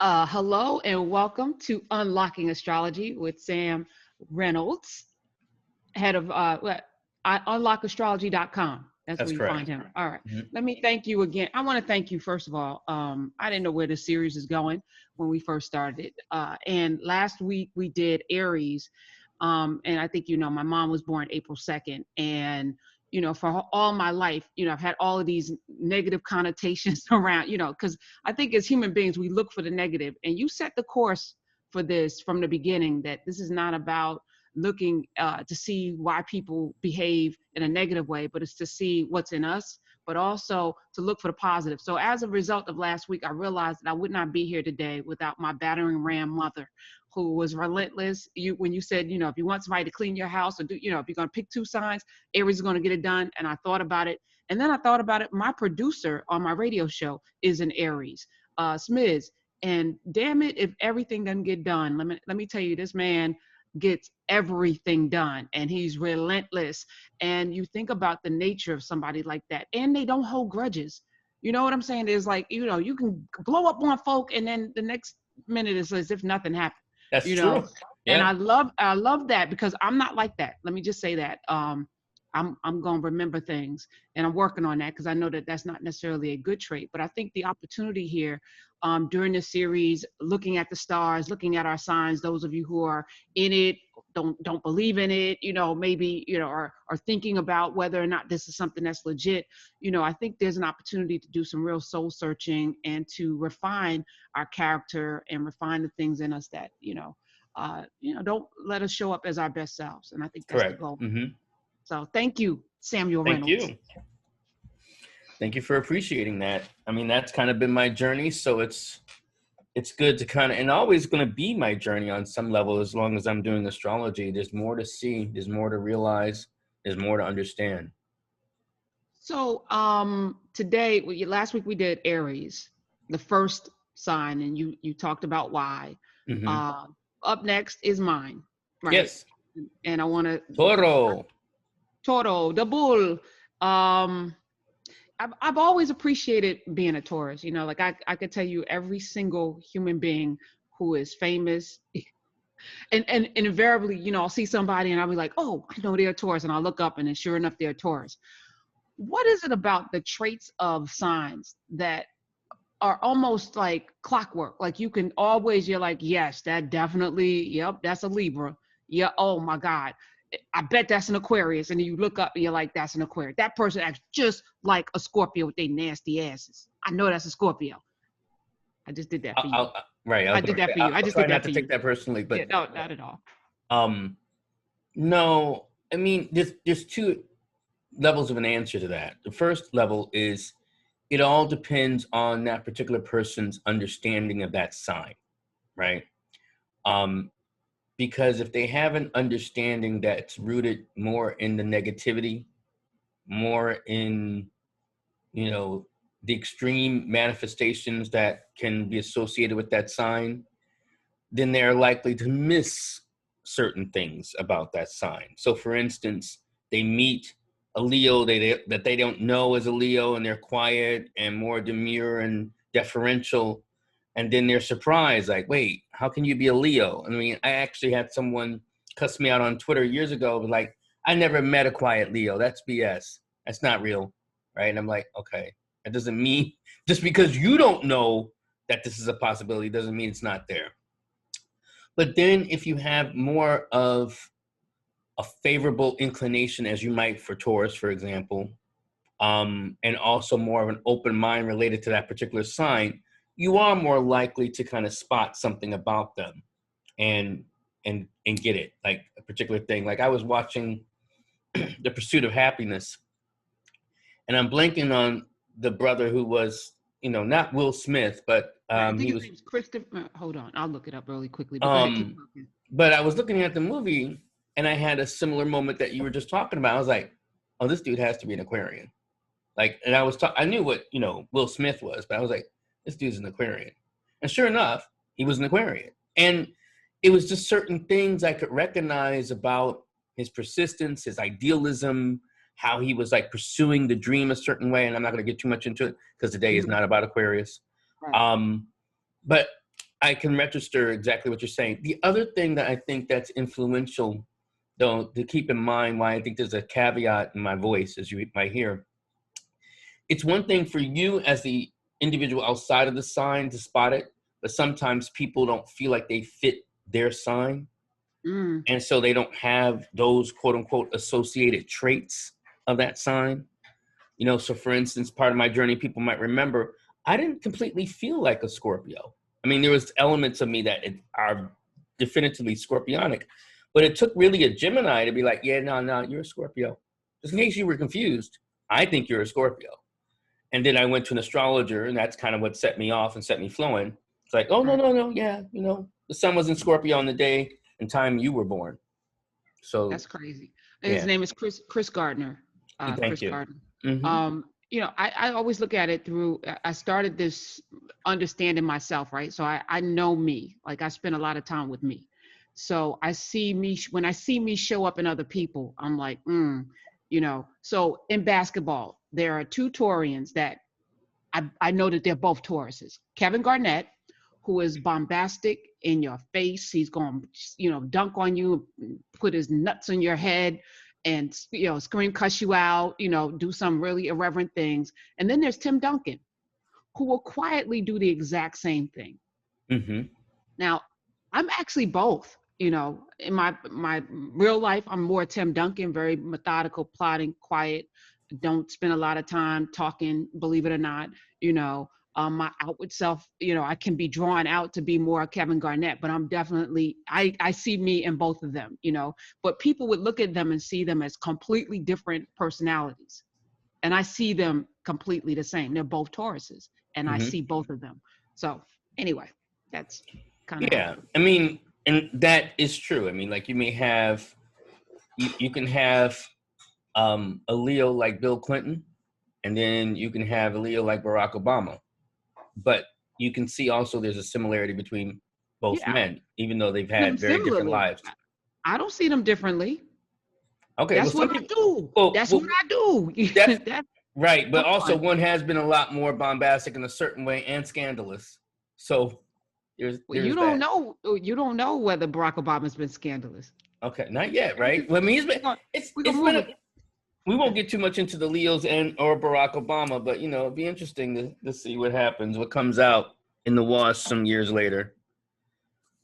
Hello and welcome to Unlocking Astrology with Sam Reynolds, head of unlockastrology.com. That's That's where you find correct. him. All right. Mhm. Let me thank you again. I want to thank you, first of all. I didn't know where the series is going when we first started. And last week we did Aries. And I think, my mom was born April 2nd. And, for all my life, I've had all of these negative connotations around, because I think as human beings, we look for the negative. And you set the course for this from the beginning, that this is not about looking to see why people behave in a negative way, but it's to see what's in us, but also to look for the positive. So as a result of last week, I realized that I would not be here today without my battering ram mother, who was relentless. When you said, if you want somebody to clean your house or do, if you're going to pick two signs, Aries is going to get it done. And I thought about it. And then I thought about it. My producer on my radio show is an Aries, Smiz. And damn it, if everything doesn't get done, let me tell you, this man gets everything done and he's relentless. And you think about the nature of somebody like that, and they don't hold grudges. You know what I'm saying? There's like, you can blow up on folk and then the next minute it's as if nothing happened, That's you know. true. And Yeah. I love that, because I'm not like that. Let me just say that. I'm going to remember things, and I'm working on that, because I know that that's not necessarily a good trait. But I think the opportunity here, during this series, looking at the stars, looking at our signs, those of you who are in it, don't believe in it, maybe, are thinking about whether or not this is something that's legit. I think there's an opportunity to do some real soul searching and to refine our character and refine the things in us that, don't let us show up as our best selves. And I think that's the Correct. goal. Hmm. So thank you, Samuel Thank Reynolds. you. Thank you for appreciating that. I mean, that's kind of been my journey, so it's good to kind of, and always going to be my journey on some level. As long as I'm doing astrology, there's more to see, there's more to realize, there's more to understand. So today, last week we did Aries, the first sign, and you talked about why. Hmm. Uh, Up next is mine, right? Yes. And I want to Toro. Toro, the bull. Um, I've always appreciated being a Taurus. Like I could tell you every single human being who is famous, and invariably, I'll see somebody and I'll be like, oh, I know they're a Taurus, and I'll look up and then sure enough they're a Taurus. What is it about the traits of signs that are almost like clockwork? Like you're like, yes, that definitely, yep, that's a Libra. Yeah, oh my God. I bet that's an Aquarius. And then you look up and you're like, that's an Aquarius. That person acts just like a Scorpio with their nasty asses. I know that's a Scorpio. I just did that for you. Right. I I was did going to that say, for you. I I'll just try did not that to for take you. that personally, Yeah, but no, not at all. um, no. I mean, there's two levels of an answer to that. The first level is it all depends on that particular person's understanding of that sign, right? Um, because if they have an understanding that's rooted more in the negativity, more in, you know, the extreme manifestations that can be associated with that sign, then they're likely to miss certain things about that sign. So for instance, they meet a Leo that they don't know is a Leo, and they're quiet and more demure and deferential. And then they're surprised, like, wait, how can you be a Leo? I mean, I actually had someone cuss me out on Twitter years ago, like, I never met a quiet Leo. That's BS. That's not real. Right. And I'm like, okay, that doesn't mean just because you don't know that this is a possibility doesn't mean it's not there. But then if you have more of a favorable inclination, as you might for Taurus, for example, and also more of an open mind related to that particular sign, you are more likely to kind of spot something about them and and get it, like a particular thing. Like I was watching The Pursuit of Happiness, and I'm blanking on the brother who was, not Will Smith, but I think he his was. name's Christopher. Hold on, I'll look it up really quickly. But go ahead, keep Um, talking. but I was looking at the movie and I had a similar moment that you were just talking about. I was like, oh, this dude has to be an Aquarian. Like, and I knew what, Will Smith was, but I was like, this dude's an Aquarian. And sure enough, he was an Aquarian. And it was just certain things I could recognize about his persistence, his idealism, how he was like pursuing the dream a certain way. And I'm not going to get too much into it because today is not about Aquarius. Right. Um, but I can register exactly what you're saying. The other thing that I think that's influential, though, to keep in mind, why I think there's a caveat in my voice, as you might hear, it's one thing for you as the individual outside of the sign to spot it, but sometimes people don't feel like they fit their sign. And so they don't have those quote unquote associated traits of that sign. You know, so for instance, part of my journey, people might remember, I didn't completely feel like a Scorpio. I mean, there was elements of me that are definitively Scorpionic, but it took really a Gemini to be like, yeah, no, you're a Scorpio. Just in case you were confused, I think you're a Scorpio. And then I went to an astrologer, and that's kind of what set me off and set me flowing. It's like, oh, no, yeah, you know, the sun was in Scorpio on the day and time you were born. So that's crazy. And his name is Chris Gardner. Thank you. Gardner. Mm-hmm. You know, I always look at it through, I started this understanding myself, right? So I know me, like I spend a lot of time with me. So I see me, when I see me show up in other people, I'm like, you know, so in basketball, there are two Taurians that I know that they're both Tauruses. Kevin Garnett, who is bombastic in your face. He's going to, you know, dunk on you, put his nuts on your head, and, you know, scream, cuss you out, you know, do some really irreverent things. And then there's Tim Duncan, who will quietly do the exact same thing. Mm-hmm. Now, I'm actually both. You know, in my real life, I'm more Tim Duncan, very methodical, plotting, quiet, don't spend a lot of time talking, believe it or not. You know, my outward self, you know, I can be drawn out to be more Kevin Garnett, but I'm definitely, I see me in both of them, you know, but people would look at them and see them as completely different personalities. And I see them completely the same. They're both Tauruses, and I see both of them. So anyway, that's kind of yeah. I mean, and that is true. I mean, like you may have, you can have a Leo like Bill Clinton, and then you can have a Leo like Barack Obama. But you can see also there's a similarity between both men, even though they've had very different lives. I don't see them differently. Okay, that's what I do. That's what I do. Right, but also one has been a lot more bombastic in a certain way and scandalous. So there's you don't know. You don't know whether Barack Obama's been scandalous. Okay, not yet, right? Well, I mean, we won't get too much into the Leos or Barack Obama, but you know, it'd be interesting to see what happens, what comes out in the wash some years later.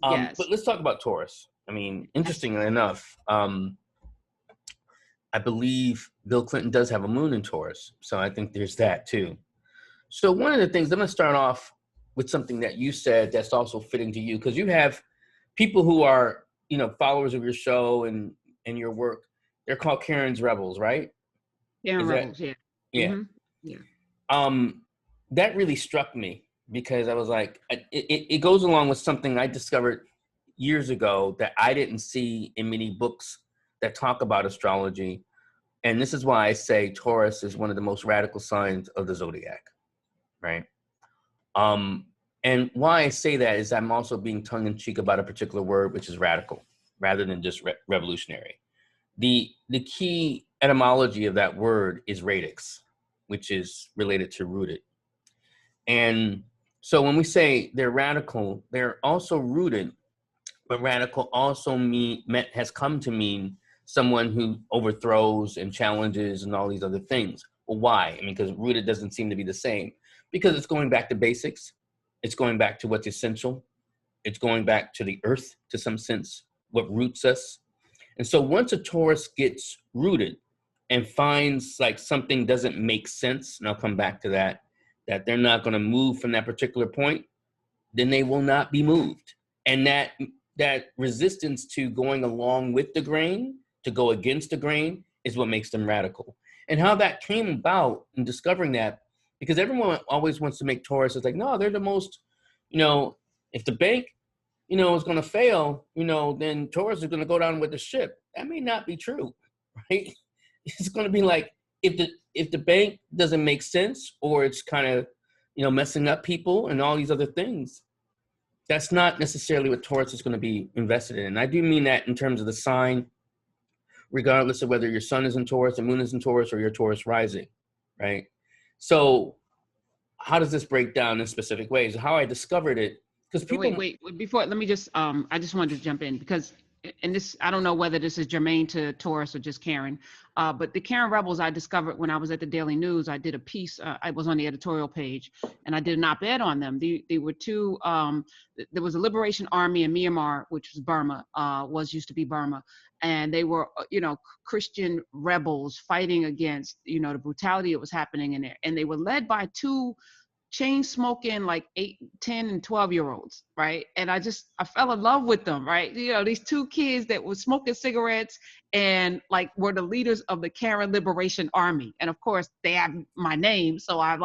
But let's talk about Taurus. I mean, interestingly enough, I believe Bill Clinton does have a moon in Taurus, so I think there's that too. So one of the things, I'm going to start off with something that you said that's also fitting to you, because you have people who are, you know, followers of your show and your work. They're called Karen's Rebels, right? Karen Rebels, yeah. Yeah. Mm-hmm. Yeah. That really struck me because I was like, it goes along with something I discovered years ago that I didn't see in many books that talk about astrology. And this is why I say Taurus is one of the most radical signs of the Zodiac, right? And why I say that is I'm also being tongue-in-cheek about a particular word, which is radical, rather than just revolutionary. The key etymology of that word is radix, which is related to rooted. And so when we say they're radical, they're also rooted, but radical also has come to mean someone who overthrows and challenges and all these other things. Well, why? I mean, because rooted doesn't seem to be the same. Because it's going back to basics. It's going back to what's essential. It's going back to the earth, to some sense, what roots us. And so once a Taurus gets rooted and finds like something doesn't make sense, and I'll come back to that they're not going to move from that particular point, then they will not be moved. And that resistance to going along with the grain, to go against the grain, is what makes them radical. And how that came about in discovering that, because everyone always wants to make Taurus, it's like, no, they're the most, you know, if the bank, you know, is going to fail, you know, then Taurus is going to go down with the ship. That may not be true, right? It's going to be like, if the bank doesn't make sense, or it's kind of, you know, messing up people and all these other things, that's not necessarily what Taurus is going to be invested in. And I do mean that in terms of the sign, regardless of whether your sun is in Taurus, the moon is in Taurus, or your Taurus rising, right? So how does this break down in specific ways? How I discovered it, because Wait, people. wait. Before, let me just, I just wanted to jump in because, and this, I don't know whether this is germane to Taurus or just Karen, but the Karen Rebels I discovered when I was at the Daily News. I did a piece, I was on the editorial page, and I did an op-ed on them. They were two, there was a liberation army in Myanmar, which was Burma, used to be Burma, and they were, Christian rebels fighting against, the brutality that was happening in there, and they were led by two chain smoking like 8, 10, and 12-year-olds, right? And I fell in love with them, right? These two kids that were smoking cigarettes and like were the leaders of the Karen Liberation Army. And of course they have my name. So I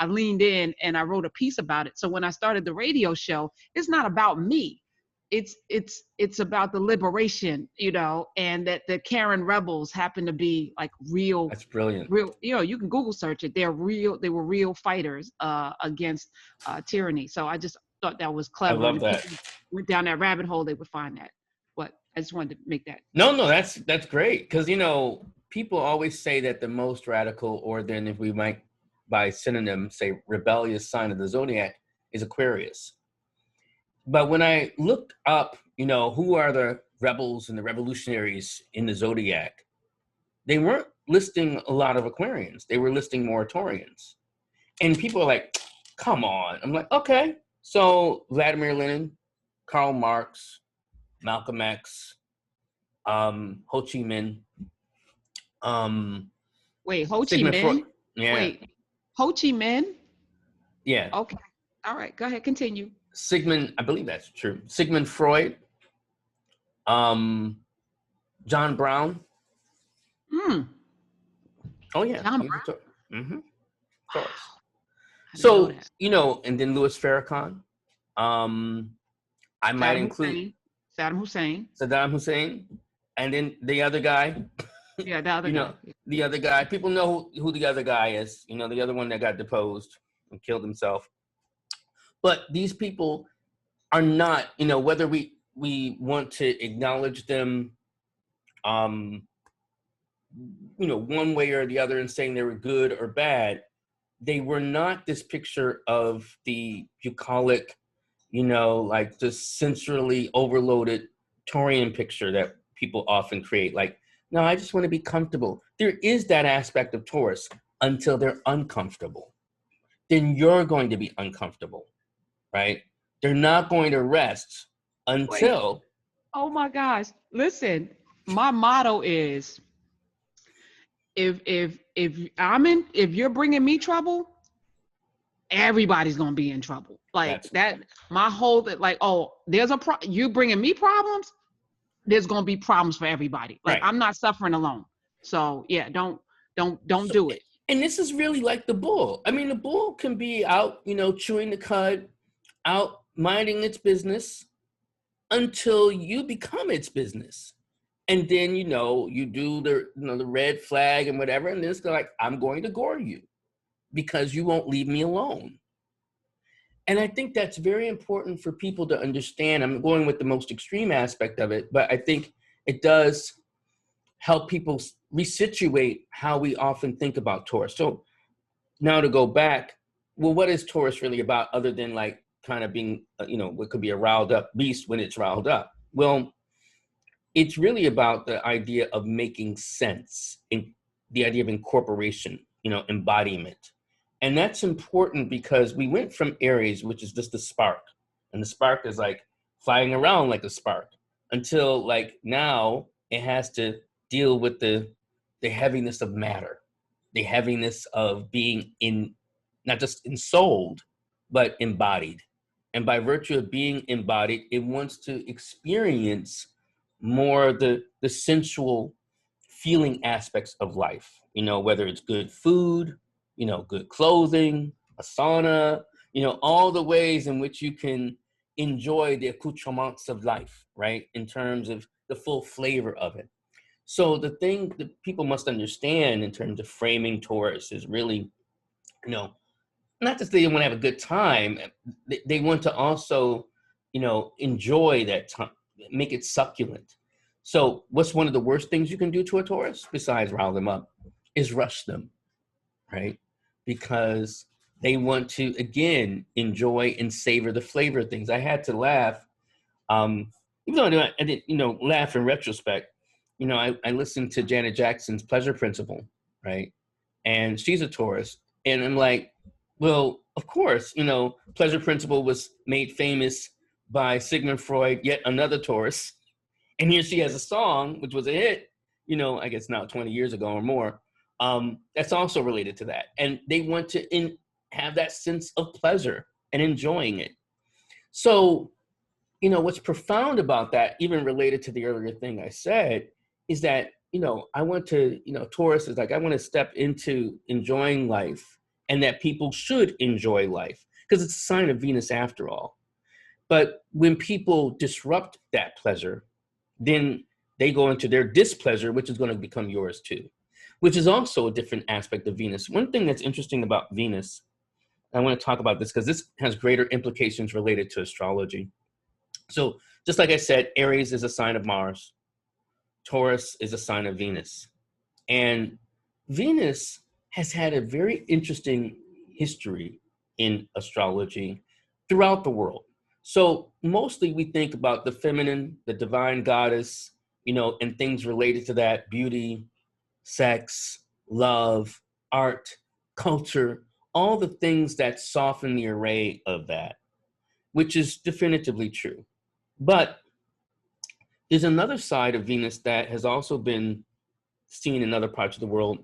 leaned in and I wrote a piece about it. So when I started the radio show, it's not about me. It's about the liberation, and that the Karen rebels happen to be like real. That's brilliant. You can Google search it. They were real fighters against tyranny. So I just thought that was clever. I love and that. People went down that rabbit hole, they would find that. But I just wanted to make that. No, that's great. Because, people always say that the most radical, or then if we might by synonym say rebellious sign of the Zodiac is Aquarius. But when I looked up, who are the rebels and the revolutionaries in the Zodiac, they weren't listing a lot of Aquarians. They were listing moratorians. And people are like, come on. I'm like, okay. So Vladimir Lenin, Karl Marx, Malcolm X, Ho Chi Minh. Wait, Ho Chi Sigmund Minh? Freud. Yeah. Wait, Ho Chi Minh? Yeah. Okay. All right. Go ahead. Continue. Sigmund, I believe that's true. Sigmund Freud. John Brown. Oh, yeah. John Brown? Mm-hmm. Wow. So, and then Louis Farrakhan. I might include Saddam Hussein. And then the other guy. Yeah, the other guy. The other guy. People know who the other guy is. The other one that got deposed and killed himself. But these people are not, whether we want to acknowledge them, one way or the other and saying they were good or bad, they were not this picture of the bucolic, like the sensually overloaded Taurian picture that people often create. Like, no, I just want to be comfortable. There is that aspect of Taurus until they're uncomfortable. Then you're going to be uncomfortable. Right? They're not going to rest until. Wait. Oh my gosh. Listen, my motto is if you're bringing me trouble, everybody's going to be in trouble. Like that, my whole, like, oh, there's you bringing me problems, there's going to be problems for everybody. Like, right. I'm not suffering alone. So yeah, don't do it. And this is really like the bull. I mean, the bull can be out, chewing the cud, out minding its business until you become its business. And then, you do the red flag and whatever. And then it's like, I'm going to gore you because you won't leave me alone. And I think that's very important for people to understand. I'm going with the most extreme aspect of it, but I think it does help people resituate how we often think about Taurus. So now to go back, well, what is Taurus really about other than like kind of being, what could be a riled up beast when it's riled up? Well, it's really about the idea of making sense, in the idea of incorporation, embodiment. And that's important because we went from Aries, which is just the spark. And the spark is like flying around like a spark until like now it has to deal with the heaviness of matter, the heaviness of being not just ensouled, but embodied. And by virtue of being embodied, it wants to experience more the sensual feeling aspects of life, whether it's good food, good clothing, a sauna, all the ways in which you can enjoy the accoutrements of life, right? In terms of the full flavor of it. So the thing that people must understand in terms of framing Taurus is really, not just they want to have a good time, they want to also, enjoy that time, make it succulent. So what's one of the worst things you can do to a Taurus, besides rile them up, is rush them, right? Because They want to, again, enjoy and savor the flavor of things. I had to laugh, even though I didn't, laugh in retrospect. I listened to Janet Jackson's Pleasure Principle, right? And she's a Taurus. And I'm like, well, of course, Pleasure Principle was made famous by Sigmund Freud, yet another Taurus. And here she has a song, which was a hit, I guess now 20 years ago or more. That's also related to that. And they want to have that sense of pleasure and enjoying it. So, what's profound about that, even related to the earlier thing I said, is that, I want to, Taurus is like, I want to step into enjoying life, and that people should enjoy life because it's a sign of Venus after all. But when people disrupt that pleasure, then they go into their displeasure, which is going to become yours too, which is also a different aspect of Venus. One thing that's interesting about Venus, I want to talk about this because this has greater implications related to astrology. So just like I said, Aries is a sign of Mars. Taurus is a sign of Venus. And Venus has had a very interesting history in astrology throughout the world. So mostly we think about the feminine, the divine goddess, and things related to that: beauty, sex, love, art, culture, all the things that soften the array of that, which is definitively true. But there's another side of Venus that has also been seen in other parts of the world,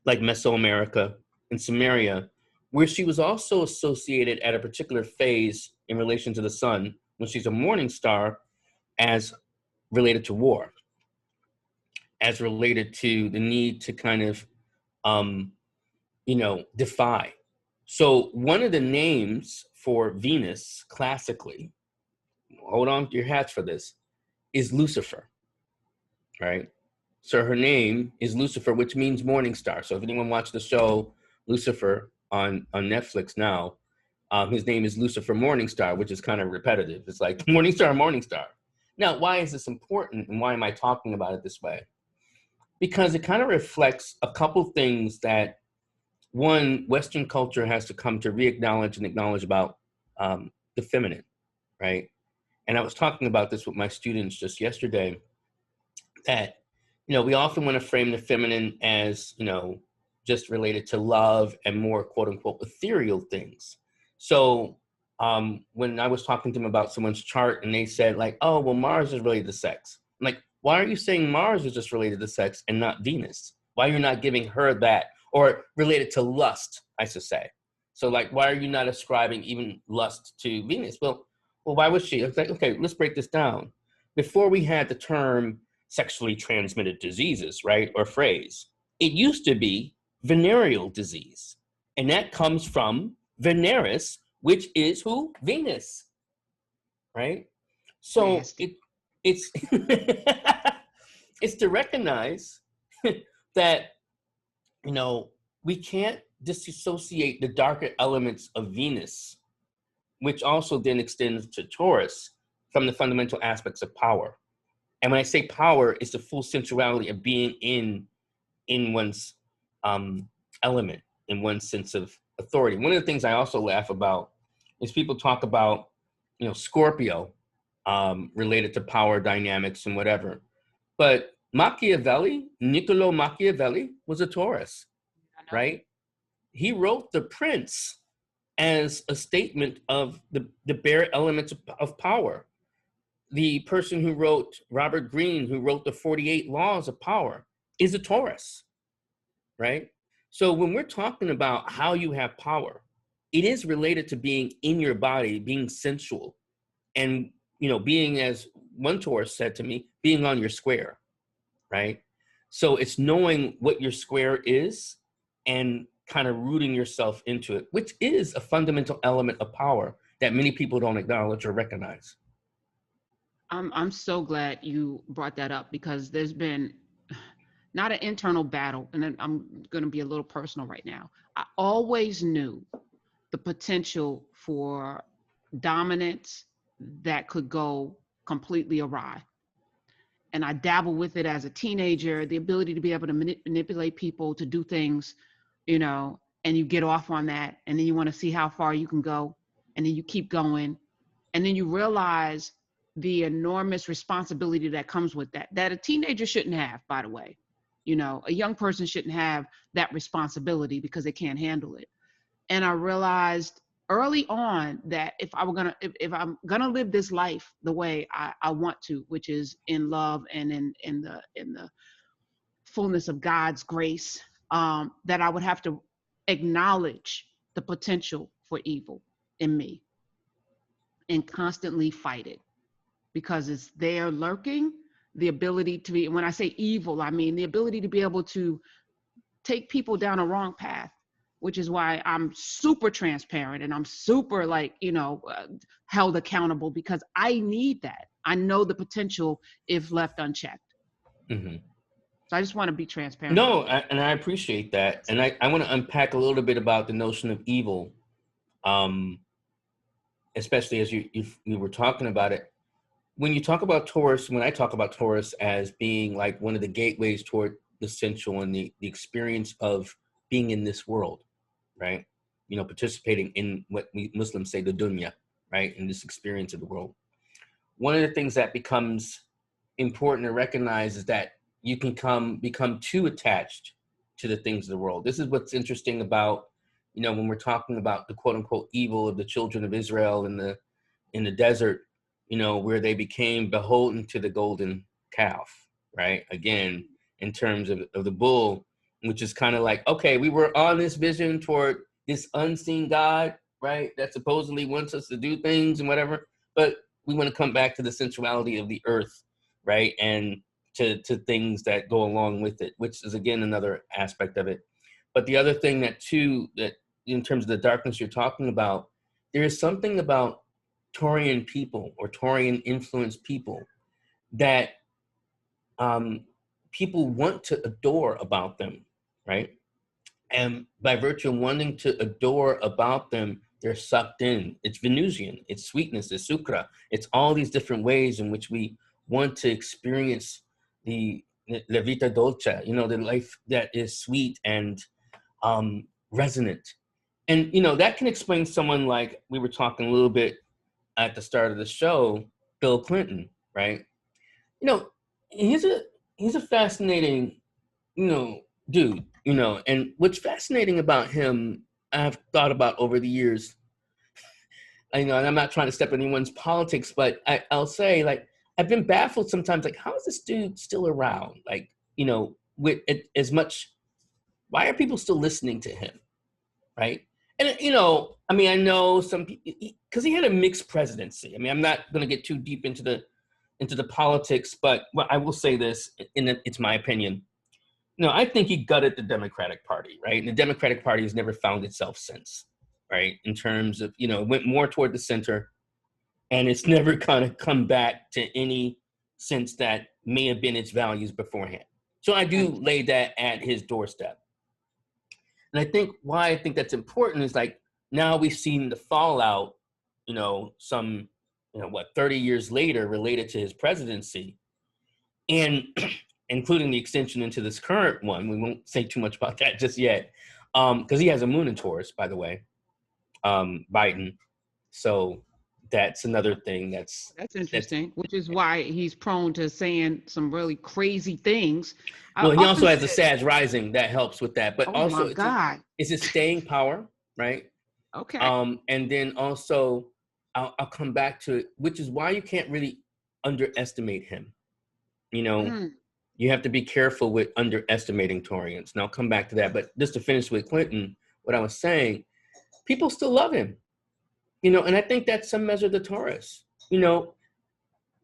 like Mesoamerica and Sumeria, where she was also associated at a particular phase in relation to the sun, when she's a morning star, as related to war, as related to the need to kind of, defy. So one of the names for Venus classically, hold on to your hats for this, is Lucifer, right? So her name is Lucifer, which means morning star. So if anyone watched the show Lucifer on Netflix now, his name is Lucifer Morningstar, which is kind of repetitive. It's like Morningstar, Morningstar. Now, why is this important, and why am I talking about it this way? Because it kind of reflects a couple things that, one, Western culture has to come to re-acknowledge and acknowledge about the feminine, right? And I was talking about this with my students just yesterday, that, we often want to frame the feminine as, just related to love and more quote unquote ethereal things. So when I was talking to them about someone's chart and they said like, oh, well, Mars is related to sex. I'm like, why are you saying Mars is just related to sex and not Venus? Why are you not giving her that? Or related to lust, I should say. So like, why are you not ascribing even lust to Venus? Well, why was she? I was like, okay, let's break this down. Before we had the term sexually transmitted diseases, right, or phrase, it used to be venereal disease. And that comes from Veneris, which is who? Venus, right? So it's it's to recognize that, we can't disassociate the darker elements of Venus, which also then extends to Taurus, from the fundamental aspects of power. And when I say power, it's the full sensuality of being in one's element, in one's sense of authority. One of the things I also laugh about is people talk about, Scorpio related to power dynamics and whatever. But Niccolo Machiavelli was a Taurus, right? He wrote The Prince as a statement of the bare elements of power. The person who wrote, Robert Greene, who wrote the 48 Laws of Power, is a Taurus, right? So when we're talking about how you have power, it is related to being in your body, being sensual, and, being, as one Taurus said to me, being on your square, right? So it's knowing what your square is and kind of rooting yourself into it, which is a fundamental element of power that many people don't acknowledge or recognize. I'm so glad you brought that up, because there's been not an internal battle, and then I'm going to be a little personal right now. I always knew the potential for dominance that could go completely awry. And I dabbled with it as a teenager, the ability to be able to manipulate people to do things, and you get off on that, and then you want to see how far you can go, and then you keep going, and then you realize the enormous responsibility that comes with that a teenager shouldn't have, by the way. You know, a young person shouldn't have that responsibility because they can't handle it. And I realized early on that if I'm gonna live this life the way I want to, which is in love and in the fullness of God's grace, that I would have to acknowledge the potential for evil in me and constantly fight it, because it's there lurking. The ability to be, when I say evil, I mean the ability to be able to take people down a wrong path, which is why I'm super transparent and I'm super held accountable, because I need that. I know the potential if left unchecked. Mm-hmm. So I just want to be transparent. No, and I appreciate that. And I want to unpack a little bit about the notion of evil, especially as you were talking about it. When you talk about Taurus, when I talk about Taurus as being like one of the gateways toward the sensual and the experience of being in this world, right? You know, participating in what we Muslims say, the dunya, right? In this experience of the world. One of the things that becomes important to recognize is that you can become too attached to the things of the world. This is what's interesting about, you know, when we're talking about the quote unquote evil of the children of Israel in the desert, you know, where they became beholden to the golden calf, right? Again, in terms of the bull, which is kind of like, okay, we were on this vision toward this unseen God, right? That supposedly wants us to do things and whatever, but we want to come back to the sensuality of the earth, right? And to things that go along with it, which is again, another aspect of it. But the other thing that in terms of the darkness you're talking about, there is something about Taurian people or Taurian influenced people that people want to adore about them, right? And by virtue of wanting to adore about them, they're sucked in. It's Venusian, it's sweetness, it's sucra. It's all these different ways in which we want to experience the la vita dolce, you know, the life that is sweet and resonant. And, you know, that can explain someone like we were talking a little bit at the start of the show, Bill Clinton, right? You know, he's a fascinating, you know, dude, you know, and what's fascinating about him, I've thought about over the years, you know, and I'm not trying to step in anyone's politics, but I'll say, like, I've been baffled sometimes, like, how is this dude still around? Like, you know, with as much, why are people still listening to him, right? And, you know, I mean, I know some people, because he had a mixed presidency. I mean, I'm not going to get too deep into the politics, but I will say this, and it's my opinion. No, I think he gutted the Democratic Party, right? And the Democratic Party has never found itself since, right? In terms of, you know, it went more toward the center, and it's never kind of come back to any sense that may have been its values beforehand. So I do lay that at his doorstep. And I think why I think that's important is, like, now we've seen the fallout, you know, 30 years later related to his presidency, and including the extension into this current one. We won't say too much about that just yet, because he has a moon in Taurus, by the way, Biden. So that's another thing that's interesting, which is why he's prone to saying some really crazy things. Well, he also has a Sag rising that helps with that, but also it's his staying power, right? Okay. And then also I'll come back to it, which is why you can't really underestimate him. You know, you have to be careful with underestimating Taurians. And I'll come back to that. But just to finish with Clinton, what I was saying, people still love him. You know, and I think that's some measure of the Taurus. You know,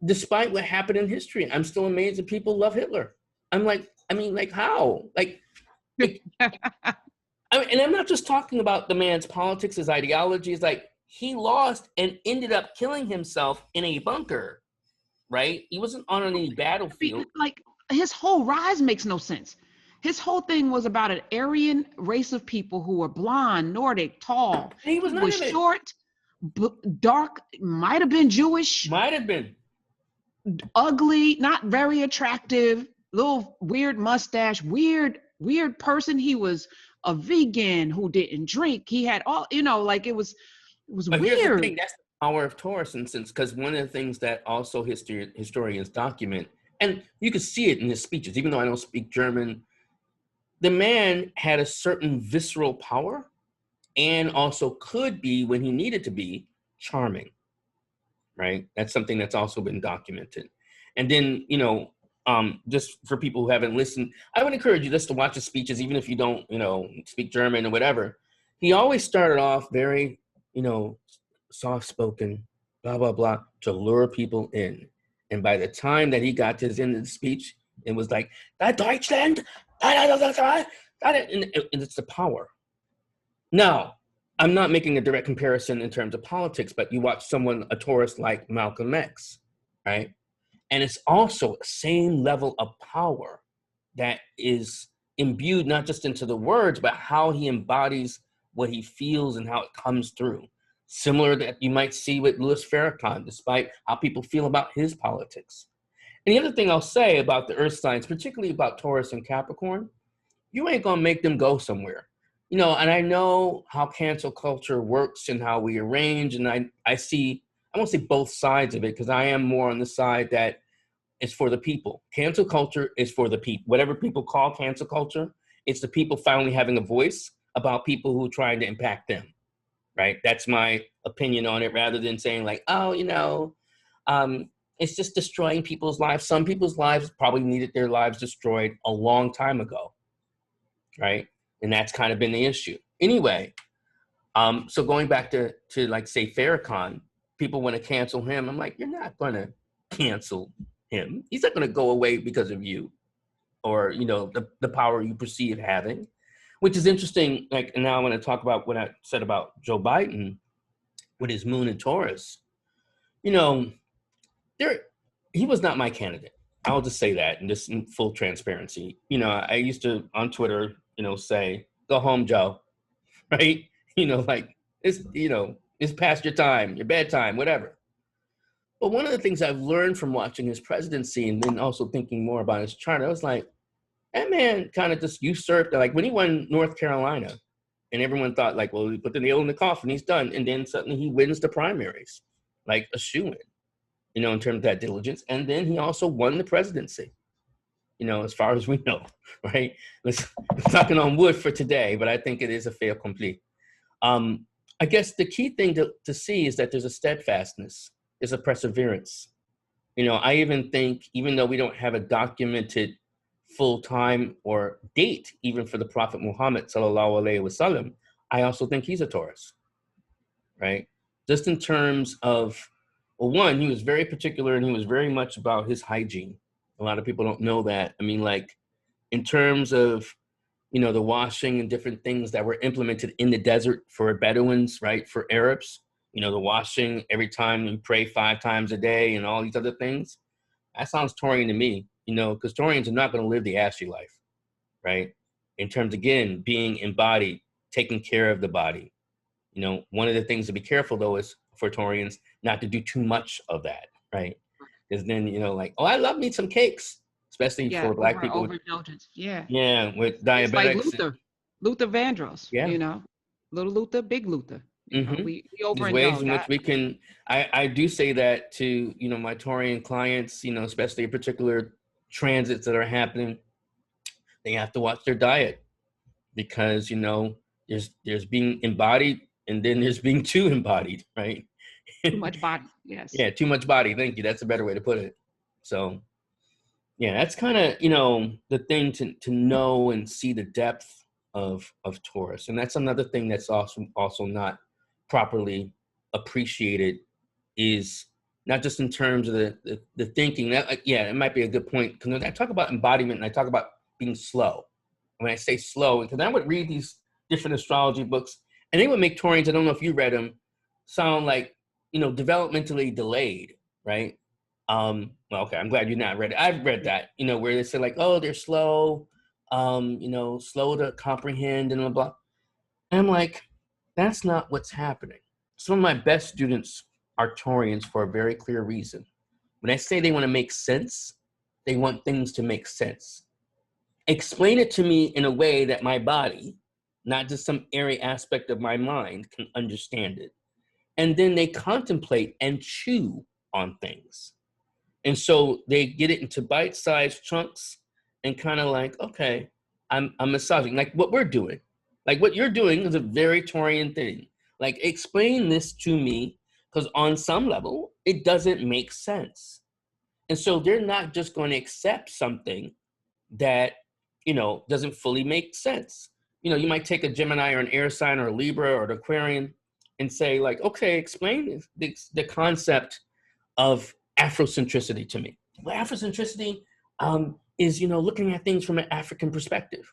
despite what happened in history, I'm still amazed that people love Hitler. I'm like, I mean, like, how? Like I mean, and I'm not just talking about the man's politics, his ideology. It's like he lost and ended up killing himself in a bunker, right? He wasn't on any battlefield. Like, his whole rise makes no sense. His whole thing was about an Aryan race of people who were blonde, Nordic, tall. He was short, dark, might have been Jewish. Might have been. Ugly, not very attractive, little weird mustache, weird weird person. He was a vegan who didn't drink. He had all, like it was But here's the weird. thing, that's the power of Taurus, and since because one of the things that also historians document, and you can see it in his speeches, even though I don't speak German, the man had a certain visceral power and also could be, when he needed to be, charming, right? That's something that's also been documented. And then, just for people who haven't listened, I would encourage you just to watch his speeches, even if you don't, speak German or whatever. He always started off very, soft-spoken, blah, blah, blah, to lure people in. And by the time that he got to his end of the speech, it was like, that Deutschland, and it's the power. Now, I'm not making a direct comparison in terms of politics, but you watch someone, a Taurus like Malcolm X, right? And it's also the same level of power that is imbued not just into the words, but how he embodies what he feels and how it comes through. Similar that you might see with Louis Farrakhan, despite how people feel about his politics. And the other thing I'll say about the earth signs, particularly about Taurus and Capricorn, you ain't gonna make them go somewhere. And I know how cancel culture works and how we arrange, and I see, I won't say both sides of it, because I am more on the side that it's for the people. Cancel culture is for the people. Whatever people call cancel culture, it's the people finally having a voice about people who are trying to impact them, right? That's my opinion on it, rather than saying like, it's just destroying people's lives. Some people's lives probably needed their lives destroyed a long time ago, right? And that's kind of been the issue. Anyway, so going back to like say Farrakhan, people want to cancel him. I'm like, you're not going to cancel him. He's not going to go away because of you or, the power you perceive having, which is interesting. Like, and now I want to talk about what I said about Joe Biden with his moon and Taurus. He was not my candidate. I'll just say that, and just in full transparency. I used to on Twitter, say, "Go home, Joe," right? Like it's past your time, your bedtime, whatever. But one of the things I've learned from watching his presidency and then also thinking more about his chart, I was like, that man kind of just usurped. Like when he won North Carolina, and everyone thought like, well, he put the nail in the coffin, he's done, and then suddenly he wins the primaries, like a shoo-in. In terms of that diligence. And then he also won the presidency, as far as we know, right? Let's talking on wood for today, but I think it is a fait accompli. I guess the key thing to see is that there's a steadfastness, there's a perseverance. I even think, even though we don't have a documented full time or date, even for the Prophet Muhammad, sallallahu alaihi wasallam, I also think he's a Taurus, right? Just in terms of, well, one, he was very particular and he was very much about his hygiene. A lot of people don't know that. I mean, like in terms of, the washing and different things that were implemented in the desert for Bedouins, right? For Arabs, the washing every time you pray 5 times a day and all these other things. That sounds Taurian to me, because Taurians are not going to live the ashy life, right? In terms, again, being embodied, taking care of the body. One of the things to be careful, though, is for Taurians not to do too much of that, right? Because then, like, I love me some cakes, especially for Black people. Overindulgence. Yeah. Yeah, with diabetics. It's like Luther Vandross, yeah. Little Luther, big Luther. We overindulge. There's ways in which we can, I do say that to, my Taurian clients, especially in particular transits that are happening, they have to watch their diet because, there's being embodied and then there's being too embodied, right? Too much body, yes. Yeah, too much body. Thank you. That's a better way to put it. So, yeah, that's kind of, the thing to know and see the depth of Taurus. And that's another thing that's also not properly appreciated, is not just in terms of the thinking. That, it might be a good point. Because when I talk about embodiment and I talk about being slow, when I say slow, because I would read these different astrology books, and they would make Taurians, I don't know if you read them, sound like, developmentally delayed, right? Well, okay, I'm glad you're not read it. I've read that, where they say like, oh, they're slow, slow to comprehend and blah, blah. And I'm like, that's not what's happening. Some of my best students are Taurians for a very clear reason. When I say they want to make sense, they want things to make sense. explain it to me in a way that my body, not just some airy aspect of my mind, can understand it. And then they contemplate and chew on things. And so they get it into bite-sized chunks and kind of like, okay, I'm massaging. Like what we're doing. Like what you're doing is a very Taurian thing. Like explain this to me, because on some level, it doesn't make sense. And so they're not just going to accept something that, doesn't fully make sense. You might take a Gemini or an air sign or a Libra or an Aquarian and say like, okay, explain the concept of Afrocentricity to me. Well, Afrocentricity is, looking at things from an African perspective.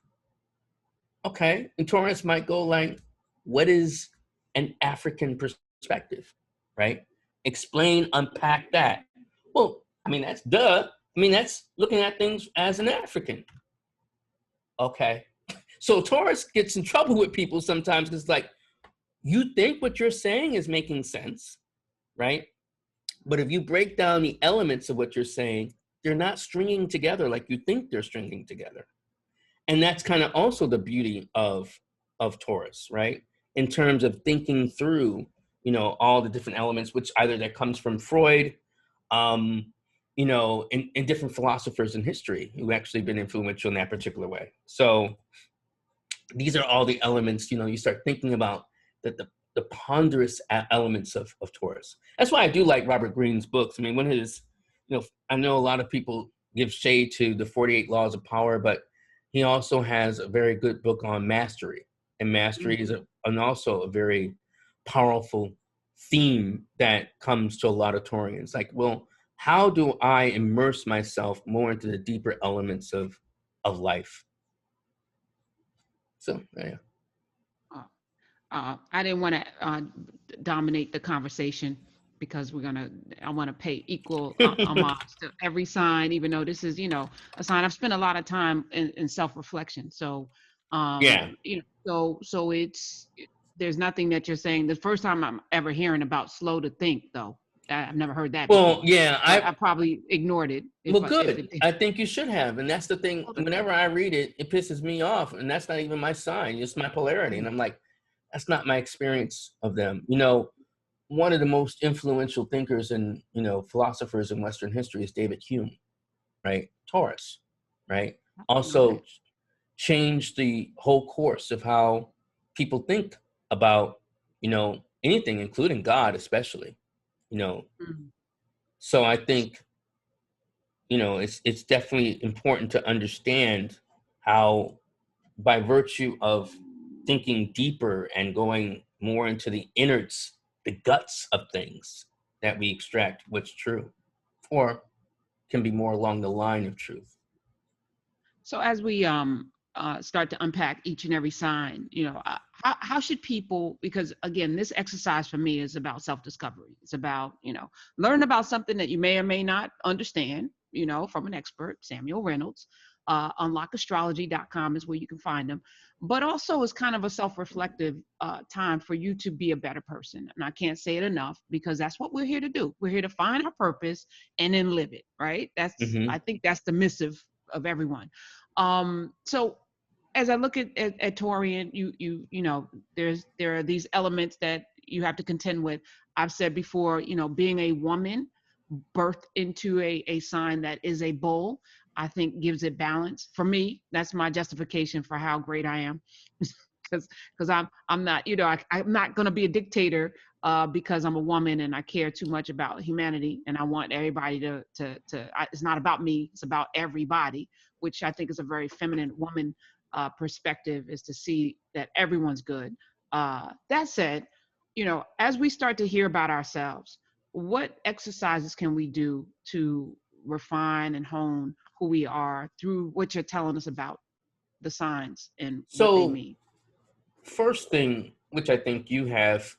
Okay. And Taurus might go like, what is an African perspective, right? Explain, unpack that. Well, that's duh. That's looking at things as an African. Okay. So Taurus gets in trouble with people sometimes because like, you think what you're saying is making sense, right? But if you break down the elements of what you're saying, they're not stringing together like you think they're stringing together. And that's kind of also the beauty of Taurus, right? In terms of thinking through, all the different elements, which either that comes from Freud, and different philosophers in history who actually been influential in that particular way. So these are all the elements, you start thinking about the ponderous elements of Taurus. That's why I do like Robert Greene's books. One of his, I know a lot of people give shade to the 48 Laws of Power, but he also has a very good book on mastery. And mastery is also a very powerful theme that comes to a lot of Taurians. Like, well, how do I immerse myself more into the deeper elements of life? So, yeah. I didn't want to dominate the conversation because I want to pay equal homage to every sign, even though this is, a sign. I've spent a lot of time in self-reflection. So, Yeah. So there's nothing that you're saying. The first time I'm ever hearing about slow to think, though. I've never heard that before. Yeah, I probably ignored it. Good. I think you should have. And that's the thing. Whenever I read it, it pisses me off. And that's not even my sign. It's my polarity. And I'm like, that's not my experience of them. One of the most influential thinkers and, philosophers in Western history is David Hume, right? Taurus, right? Also changed the whole course of how people think about, anything, including God, especially, So I think, it's definitely important to understand how, by virtue of thinking deeper and going more into the innards, the guts of things, that we extract what's true, or can be more along the line of truth. So as we start to unpack each and every sign, how should people, because again, this exercise for me is about self-discovery. It's about, learn about something that you may or may not understand, from an expert, Samuel Reynolds. Unlockastrology.com is where you can find them. But also it's kind of a self-reflective time for you to be a better person. And I can't say it enough, because that's what we're here to do. We're here to find our purpose and then live it, right? I think that's the missive of everyone. So as I look at Taurian, there are these elements that you have to contend with. I've said before, being a woman birthed into a sign that is a bull, I think gives it balance. For me, that's my justification for how great I am. Because I'm not, I'm not going to be a dictator because I'm a woman and I care too much about humanity, and I want everybody to it's not about me, it's about everybody, which I think is a very feminine woman perspective, is to see that everyone's good. That said, as we start to hear about ourselves, what exercises can we do to refine and hone who we are through what you're telling us about the signs and what they mean? First thing, which I think you have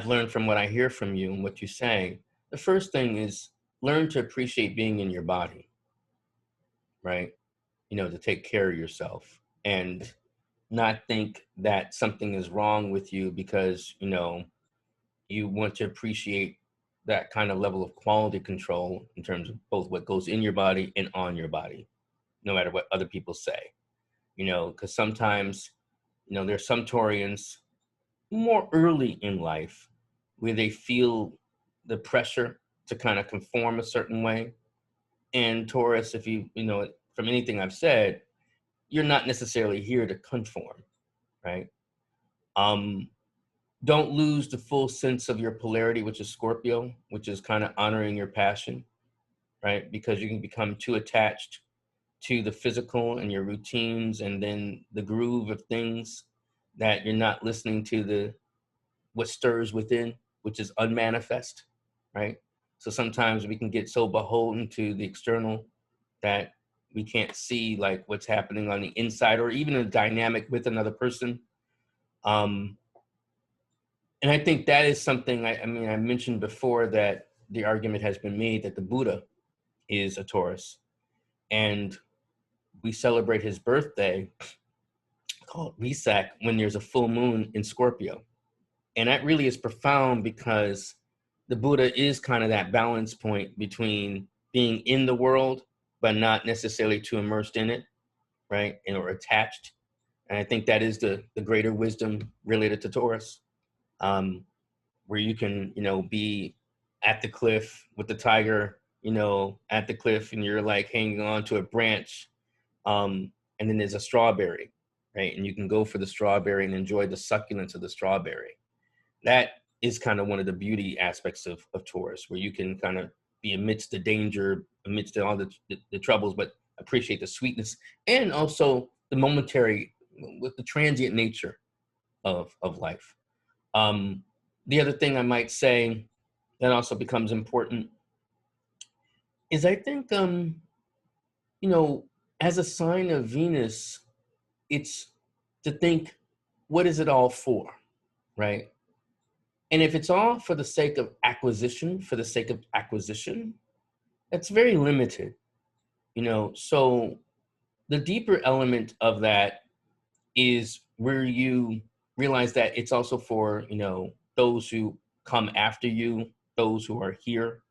learned from what I hear from you and what you say, the first thing is learn to appreciate being in your body, right? To take care of yourself and not think that something is wrong with you because, you want to appreciate that kind of level of quality control in terms of both what goes in your body and on your body. no matter what other people say, because sometimes, there's some Taurians more early in life where they feel the pressure to kind of conform a certain way. And Taurus, if from anything I've said, you're not necessarily here to conform, right? Don't lose the full sense of your polarity, which is Scorpio, which is kind of honoring your passion, right? Because you can become too attached to the physical and your routines and then the groove of things that you're not listening to what stirs within, which is unmanifest, right? So sometimes we can get so beholden to the external that we can't see like what's happening on the inside or even a dynamic with another person. And I think that is something, I mentioned before that the argument has been made that the Buddha is a Taurus. And we celebrate his birthday called Wesak when there's a full moon in Scorpio. And that really is profound because the Buddha is kind of that balance point between being in the world, but not necessarily too immersed in it, right? Or attached. And I think that is the greater wisdom related to Taurus, where you can, be at the cliff with the tiger, at the cliff and you're like hanging on to a branch. And then there's a strawberry, right? And you can go for the strawberry and enjoy the succulence of the strawberry. That is kind of one of the beauty aspects of Taurus, where you can kind of be amidst the danger, amidst all the troubles, but appreciate the sweetness and also the momentary, with the transient nature of life. The other thing I might say that also becomes important is I think, as a sign of Venus, it's to think, what is it all for, right? And if it's all for the sake of acquisition, that's very limited, So the deeper element of that is where you realize that it's also for, those who come after you, those who are here.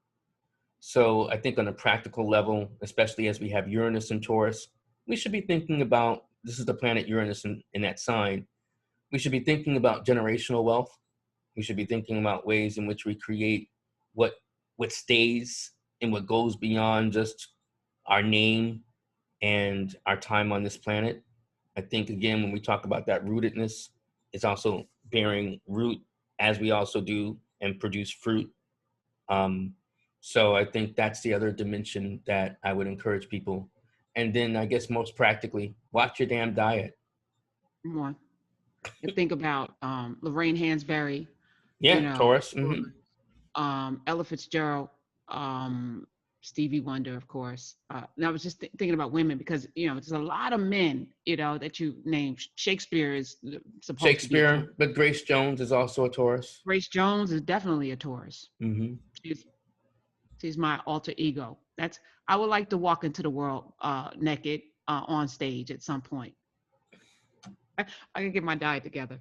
So I think on a practical level, especially as we have Uranus in Taurus, we should be thinking about, this is the planet Uranus in that sign, we should be thinking about generational wealth. We should be thinking about ways in which we create what stays and what goes beyond just our name and our time on this planet. I think, again, when we talk about that rootedness, it's also bearing root as we also do and produce fruit. So I think that's the other dimension that I would encourage people. And then I guess most practically, watch your damn diet. One. Think about Lorraine Hansberry. Yeah, Taurus. Mm-hmm. Ella Fitzgerald, Stevie Wonder, of course. And I was just thinking about women because, there's a lot of men, that you named. Shakespeare is supposed to be but Grace Jones is also a Taurus. Grace Jones is definitely a Taurus. Mm-hmm. She's my alter ego. I would like to walk into the world naked on stage at some point. I can get my diet together.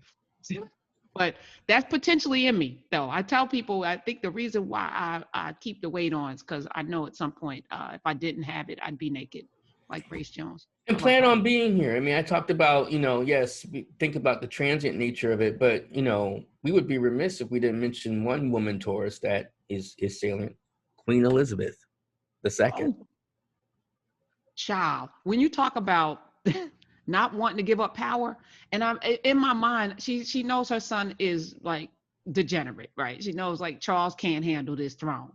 But that's potentially in me, though. I tell people, I think the reason why I keep the weight on is because I know at some point, if I didn't have it, I'd be naked, like Grace Jones. And plan on being here. I mean, I talked about, yes, think about the transient nature of it, but, we would be remiss if we didn't mention one woman Taurus that is salient, Queen Elizabeth II. Oh, child, when you talk about not wanting to give up power, and I'm in my mind, she knows her son is like degenerate, right? She knows like Charles can't handle this throne,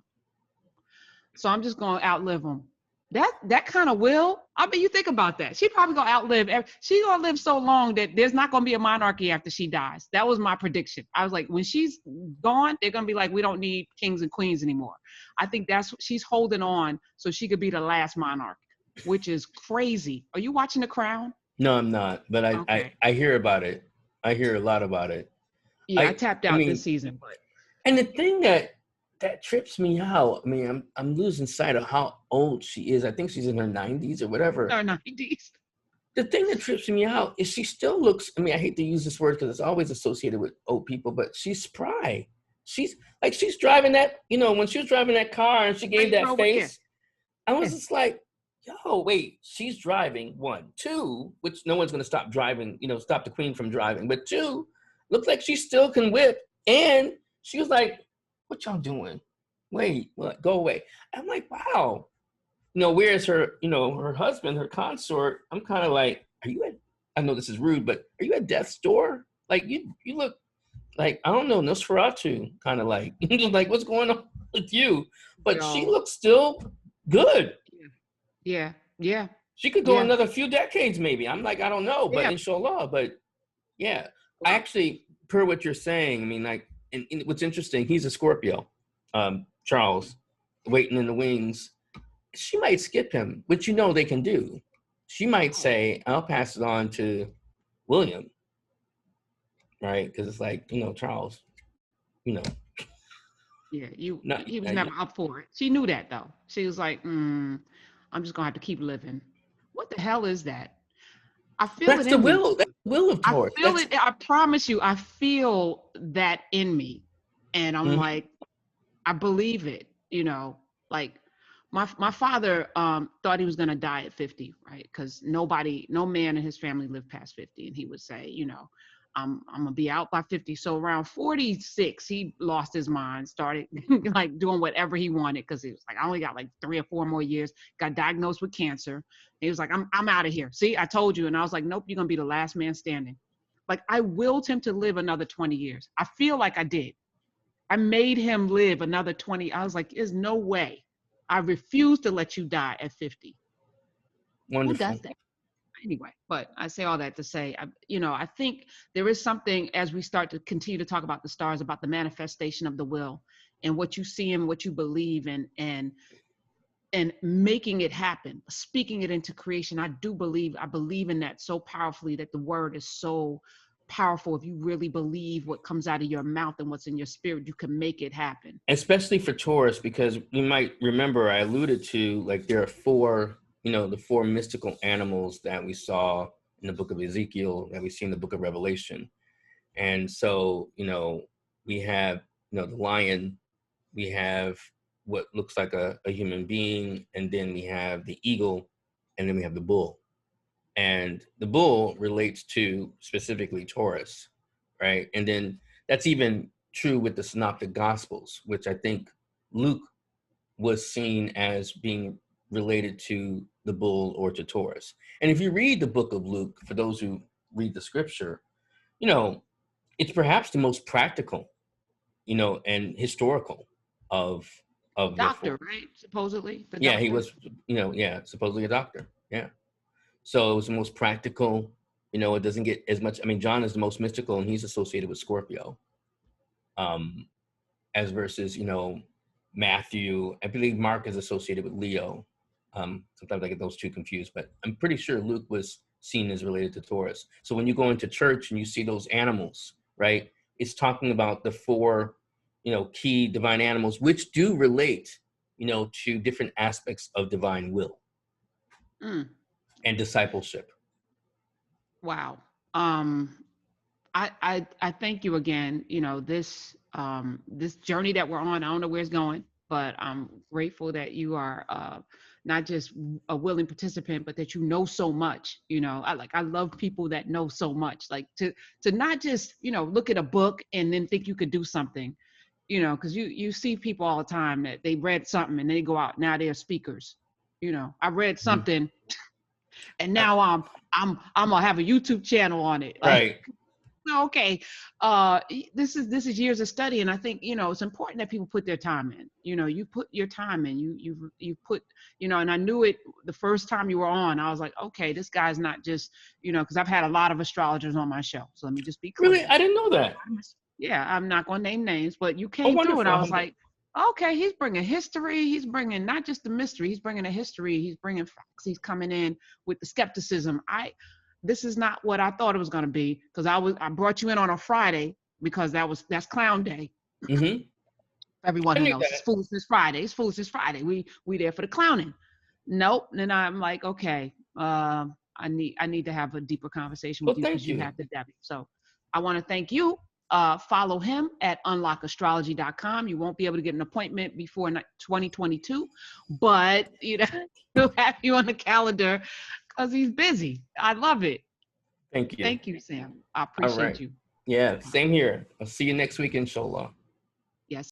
so I'm just gonna outlive him. That kind of will. I mean, you think about that. She probably gonna outlive. She's gonna live so long that there's not gonna be a monarchy after she dies. That was my prediction. I was like, when she's gone, they're gonna be like, we don't need kings and queens anymore. I think that's what she's holding on so she could be the last monarch, which is crazy. Are you watching The Crown? No, I'm not, but I hear about it. I hear a lot about it. Yeah, I tapped out this season, but and the thing that trips me out, I mean, I'm losing sight of how old she is. I think she's in her 90s or whatever. Her 90s. The thing that trips me out is she still looks, I mean, I hate to use this word because it's always associated with old people, but she's spry. She's driving that, when she was driving that car and she gave that face, I was just like, oh, wait, she's driving, one. Two, which no one's going to stop driving, stop the queen from driving. But two, looks like she still can whip. And she was like, what y'all doing? Wait, what? Go away. I'm like, wow. Whereas her, her husband, her consort, I'm kind of like, I know this is rude, but are you at death's door? Like, you look like, I don't know, Nosferatu, kind of like, like, what's going on with you? But she looks still good. Yeah. She could go another few decades, maybe. I'm like, I don't know, but inshallah. But yeah, actually, per what you're saying, I mean, like, and what's interesting, he's a Scorpio, Charles, waiting in the wings. She might skip him, which they can do. She might say, I'll pass it on to William, right? Because it's like, Charles, Yeah, he was never up for it. She knew that, though. She was like, I'm just going to have to keep living. What the hell is that? I feel that's it the in will. me. That's the will of Taurus. I feel it. I promise you, I feel that in me. And I'm like, I believe it, like my father thought he was going to die at 50, right? Because no man in his family lived past 50. And he would say, I'm going to be out by 50. So around 46, he lost his mind, started like doing whatever he wanted. Cause he was like, I only got like 3 or 4 more years, got diagnosed with cancer. He was like, I'm out of here. See, I told you. And I was like, nope, you're going to be the last man standing. Like I willed him to live another 20 years. I feel like I did. I made him live another 20. I was like, there's no way. I refuse to let you die at 50. Wonderful. Who does that? Anyway, but I say all that to say, I think there is something as we start to continue to talk about the stars, about the manifestation of the will and what you see and what you believe in and making it happen, speaking it into creation. I believe in that so powerfully that the word is so powerful. If you really believe what comes out of your mouth and what's in your spirit, you can make it happen. Especially for Taurus, because you might remember I alluded to, like, there are 4, the 4 mystical animals that we saw in the book of Ezekiel, that we see in the book of Revelation. And so, we have, the lion, we have what looks like a human being, and then we have the eagle, and then we have the bull. And the bull relates to specifically Taurus, right? And then that's even true with the Synoptic Gospels, which I think Luke was seen as being related to the bull or to Taurus. And if you read the book of Luke, for those who read the scripture, it's perhaps the most practical, and historical of doctor, right? Supposedly. Yeah, he was, supposedly a doctor. Yeah. So it was the most practical, it doesn't get as much. I mean, John is the most mystical and he's associated with Scorpio. As versus, Matthew, I believe Mark is associated with Leo. Sometimes I get those two confused, but I'm pretty sure Luke was seen as related to Taurus. So when you go into church and you see those animals, right, it's talking about the 4, key divine animals, which do relate, to different aspects of divine will and discipleship. Wow. I thank you again. This journey that we're on, I don't know where it's going, but I'm grateful that you are not just a willing participant, but that you know so much. I love people that know so much. Like to not just look at a book and then think you could do something. Because you see people all the time that they read something and they go out, now they're speakers. I read something and now I'm gonna have a YouTube channel on it. Like, right. Okay, this is years of study, and I think it's important that people put their time in. You put your time in. You put and I knew it the first time you were on. I was like, okay, this guy's not just because I've had a lot of astrologers on my show. So let me just be clear. Really, I didn't know that. Yeah, I'm not gonna name names, but you came through, and I was like, okay, he's bringing history. He's bringing not just the mystery. He's bringing a history. He's bringing facts. He's coming in with the skepticism. This is not what I thought it was going to be, because I brought you in on a Friday because that's Clown Day. Mm-hmm. Everyone who knows it's Foolishness Friday. It's Foolishness Friday. We there for the clowning. Nope. And I'm like, okay, I need to have a deeper conversation with you because you have the Debbie. So I want to thank you follow him at unlockastrology.com. You won't be able to get an appointment before 2022, but he'll have you on the calendar because he's busy. I love it. Thank you. Thank you, Sam. I All appreciate right. you. Yeah, same here. I'll see you next week, inshallah.